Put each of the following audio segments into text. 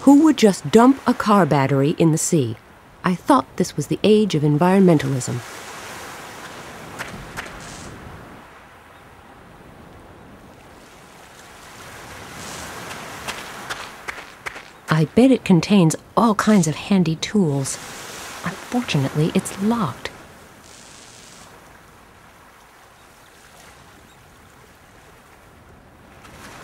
Who would just dump a car battery in the sea? I thought this was the age of environmentalism. I bet it contains all kinds of handy tools. Unfortunately, it's locked.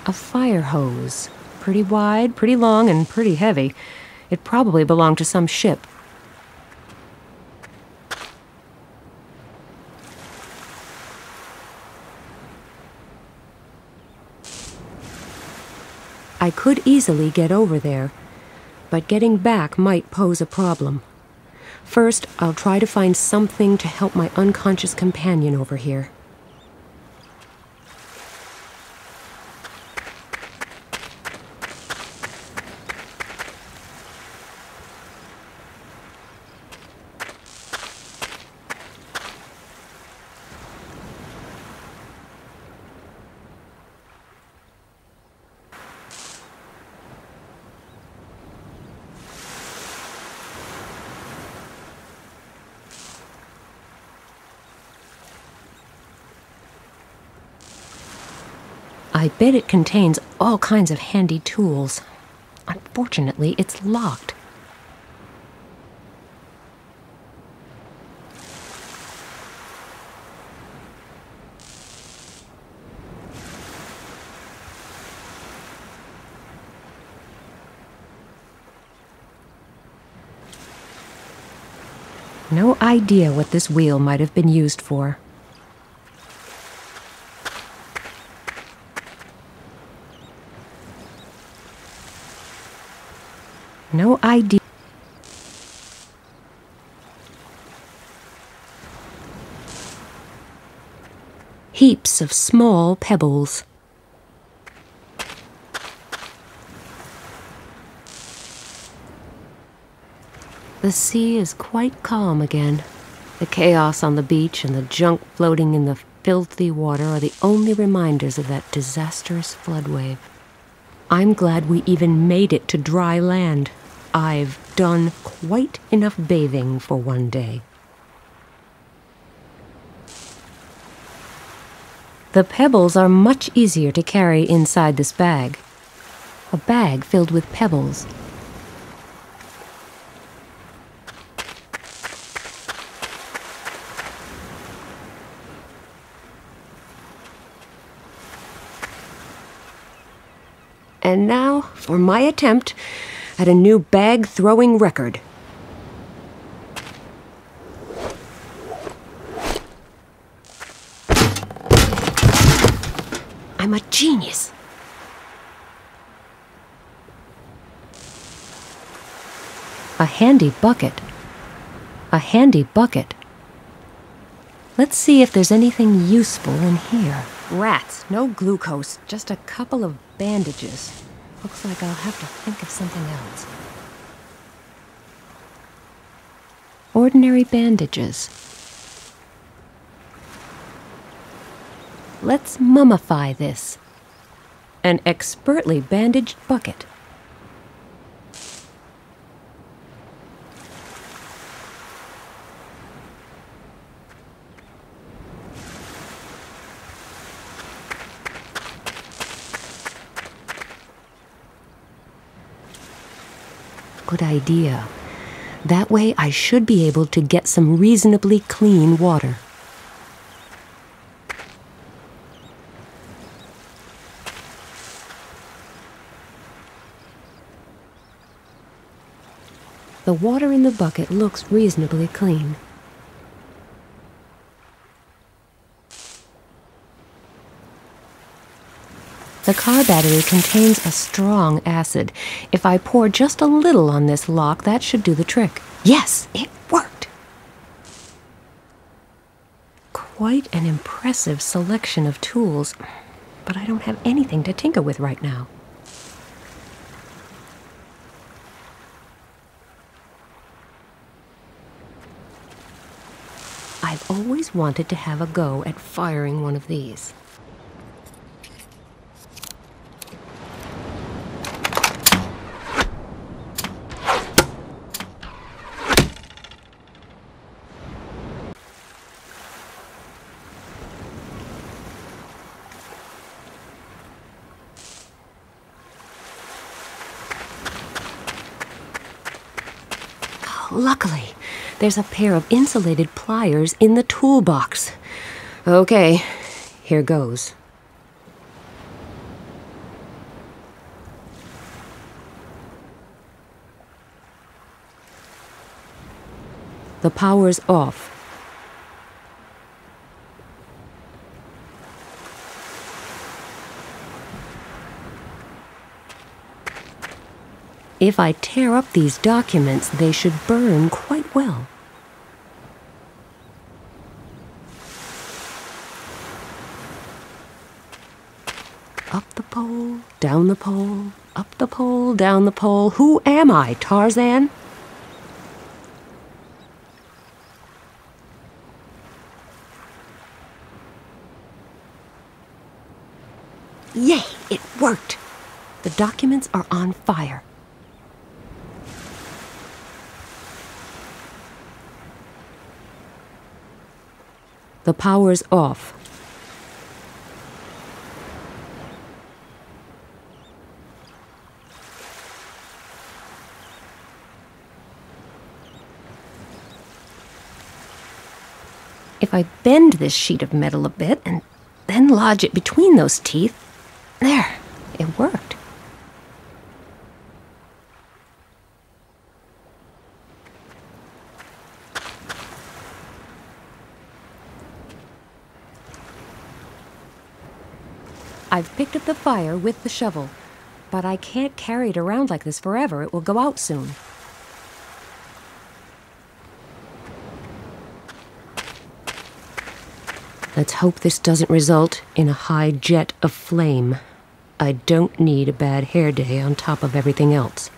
A fire hose. Pretty wide, pretty long, and pretty heavy. It probably belonged to some ship. I could easily get over there, but getting back might pose a problem. First, I'll try to find something to help my unconscious companion over here. I bet it contains all kinds of handy tools. Unfortunately, it's locked. No idea what this wheel might have been used for. No idea. Heaps of small pebbles. The sea is quite calm again. The chaos on the beach and the junk floating in the filthy water are the only reminders of that disastrous flood wave. I'm glad we even made it to dry land. I've done quite enough bathing for one day. The pebbles are much easier to carry inside this bag. A bag filled with pebbles. And now for my attempt at a new bag-throwing record. I'm a genius. A handy bucket. A handy bucket. Let's see if there's anything useful in here. Rats, no glucose, just a couple of bandages. Looks like I'll have to think of something else. Ordinary bandages. Let's mummify this. An expertly bandaged bucket. Good idea. That way I should be able to get some reasonably clean water. The water in the bucket looks reasonably clean. The car battery contains a strong acid. If I pour just a little on this lock, that should do the trick. Yes, it worked! Quite an impressive selection of tools, but I don't have anything to tinker with right now. I've always wanted to have a go at firing one of these. Luckily, there's a pair of insulated pliers in the toolbox. Okay, here goes. The power's off. If I tear up these documents, they should burn quite well. Up the pole, down the pole, up the pole, down the pole. Who am I, Tarzan? Yay, it worked! The documents are on fire. The power's off. If I bend this sheet of metal a bit and then lodge it between those teeth, there, it worked. I've picked up the fire with the shovel, but I can't carry it around like this forever. It will go out soon. Let's hope this doesn't result in a high jet of flame. I don't need a bad hair day on top of everything else.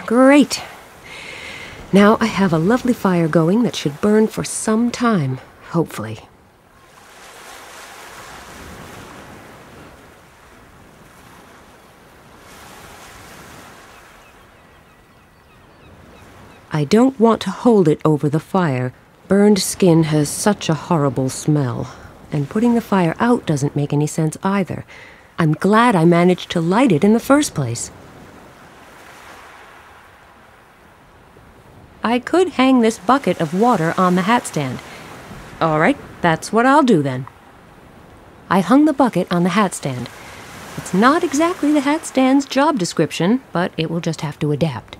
Great! Now I have a lovely fire going that should burn for some time, hopefully. I don't want to hold it over the fire. Burned skin has such a horrible smell, and putting the fire out doesn't make any sense either. I'm glad I managed to light it in the first place. I could hang this bucket of water on the hat stand. All right, that's what I'll do then. I hung the bucket on the hat stand. It's not exactly the hat stand's job description, but it will just have to adapt.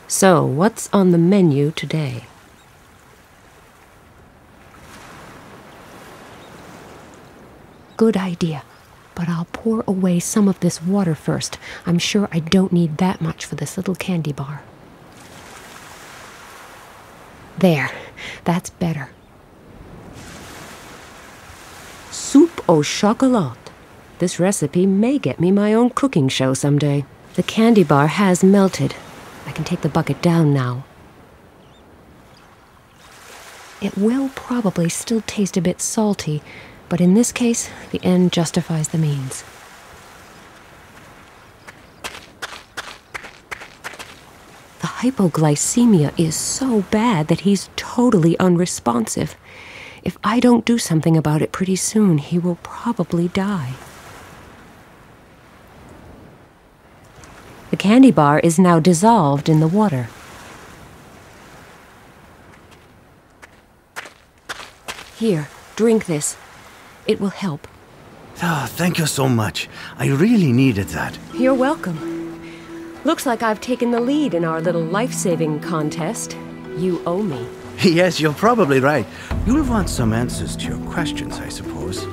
So, what's on the menu today? Good idea, but I'll pour away some of this water first. I'm sure I don't need that much for this little candy bar. There, that's better. Soupe au chocolat. This recipe may get me my own cooking show someday. The candy bar has melted. I can take the bucket down now. It will probably still taste a bit salty, but in this case, the end justifies the means. The hypoglycemia is so bad that he's totally unresponsive. If I don't do something about it pretty soon, he will probably die. The candy bar is now dissolved in the water. Here, drink this. It will help. Oh, thank you so much. I really needed that. You're welcome. Looks like I've taken the lead in our little life-saving contest. You owe me. Yes, you're probably right. You'll want some answers to your questions, I suppose.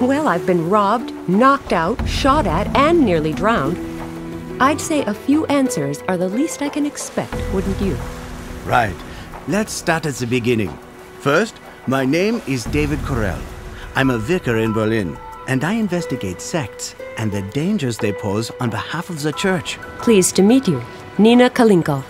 Well, I've been robbed, knocked out, shot at, and nearly drowned. I'd say a few answers are the least I can expect, wouldn't you? Right. Let's start at the beginning. First, my name is David Corell. I'm a vicar in Berlin, and I investigate sects and the dangers they pose on behalf of the church. Pleased to meet you. Nina Kalinko.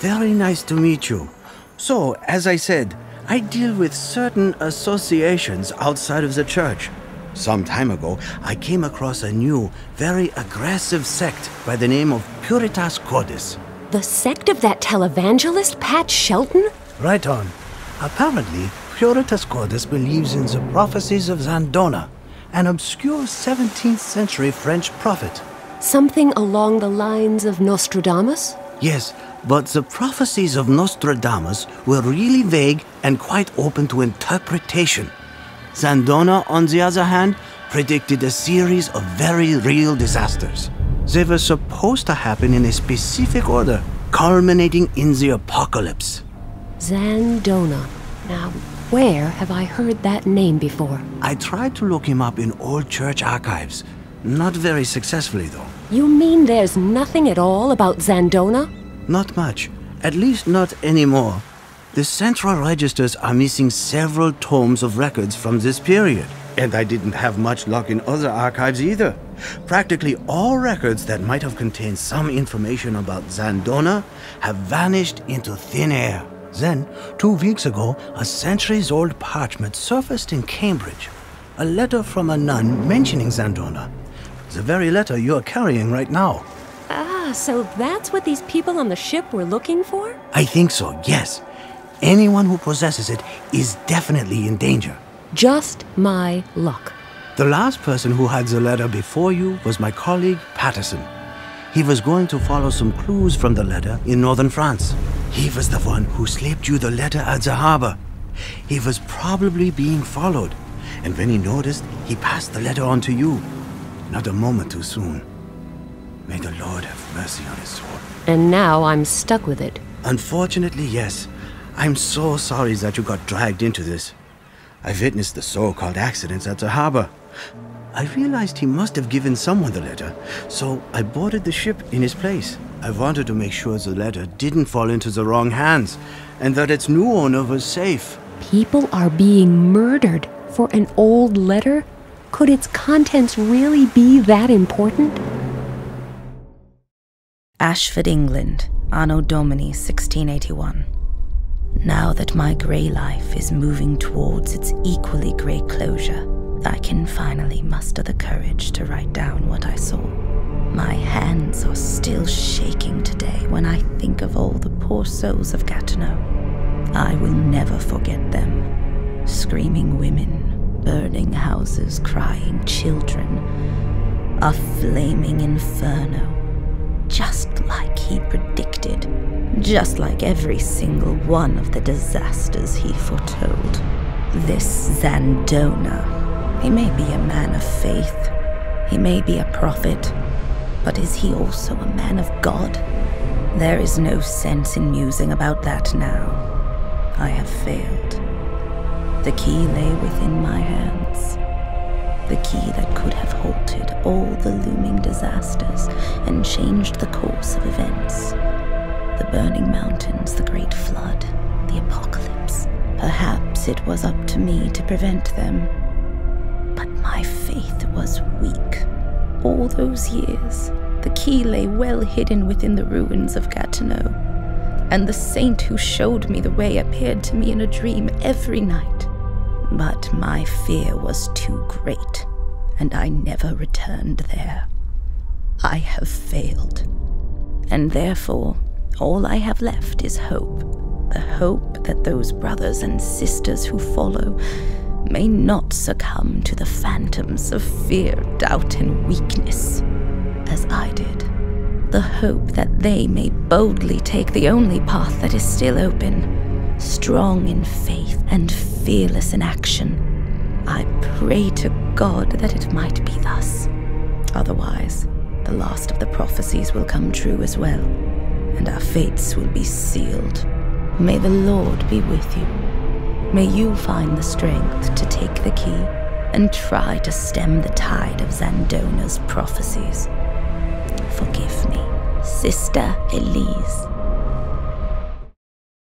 Very nice to meet you. So, as I said, I deal with certain associations outside of the church. Some time ago, I came across a new, very aggressive sect by the name of Puritas Cordis. The sect of that televangelist, Pat Shelton? Right on. Apparently, Puritas Cordis believes in the prophecies of Zandona, an obscure 17th century French prophet. Something along the lines of Nostradamus? Yes, but the prophecies of Nostradamus were really vague and quite open to interpretation. Zandona, on the other hand, predicted a series of very real disasters. They were supposed to happen in a specific order, culminating in the apocalypse. Zandona. Now, where have I heard that name before? I tried to look him up in old church archives. Not very successfully, though. You mean there's nothing at all about Zandona? Not much. At least not anymore. The central registers are missing several tomes of records from this period. And I didn't have much luck in other archives either. Practically all records that might have contained some information about Zandona have vanished into thin air. Then, 2 weeks ago, a centuries-old parchment surfaced in Cambridge. A letter from a nun mentioning Zandona. The very letter you're carrying right now. Ah, so that's what these people on the ship were looking for? I think so, yes. Anyone who possesses it is definitely in danger. Just my luck. The last person who had the letter before you was my colleague, Patterson. He was going to follow some clues from the letter in northern France. He was the one who slipped you the letter at the harbor. He was probably being followed, and when he noticed, he passed the letter on to you. Not a moment too soon. May the Lord have mercy on his soul. And now I'm stuck with it. Unfortunately, yes. I'm so sorry that you got dragged into this. I witnessed the so-called accidents at the harbor. I realized he must have given someone the letter, so I boarded the ship in his place. I wanted to make sure the letter didn't fall into the wrong hands, and that its new owner was safe. People are being murdered for an old letter? Could its contents really be that important? Ashford, England, Anno Domini 1681. Now that my grey life is moving towards its equally grey closure, I can finally muster the courage to write down what I saw. My hands are still shaking today when I think of all the poor souls of Gatineau. I will never forget them. Screaming women, burning houses, crying children. A flaming inferno. Just like he predicted. Just like every single one of the disasters he foretold. This Zandona. He may be a man of faith, he may be a prophet, but is he also a man of God? There is no sense in musing about that now. I have failed. The key lay within my hands. The key that could have halted all the looming disasters and changed the course of events. The burning mountains, the great flood, the apocalypse. Perhaps it was up to me to prevent them. But my faith was weak. All those years, the key lay well hidden within the ruins of Gatineau, and the saint who showed me the way appeared to me in a dream every night. But my fear was too great, and I never returned there. I have failed, and therefore all I have left is hope. The hope that those brothers and sisters who follow may not succumb to the phantoms of fear, doubt, and weakness, as I did. The hope that they may boldly take the only path that is still open, strong in faith and fearless in action. I pray to God that it might be thus. Otherwise, the last of the prophecies will come true as well, and our fates will be sealed. May the Lord be with you. May you find the strength to take the key and try to stem the tide of Zandona's prophecies. Forgive me, Sister Elise.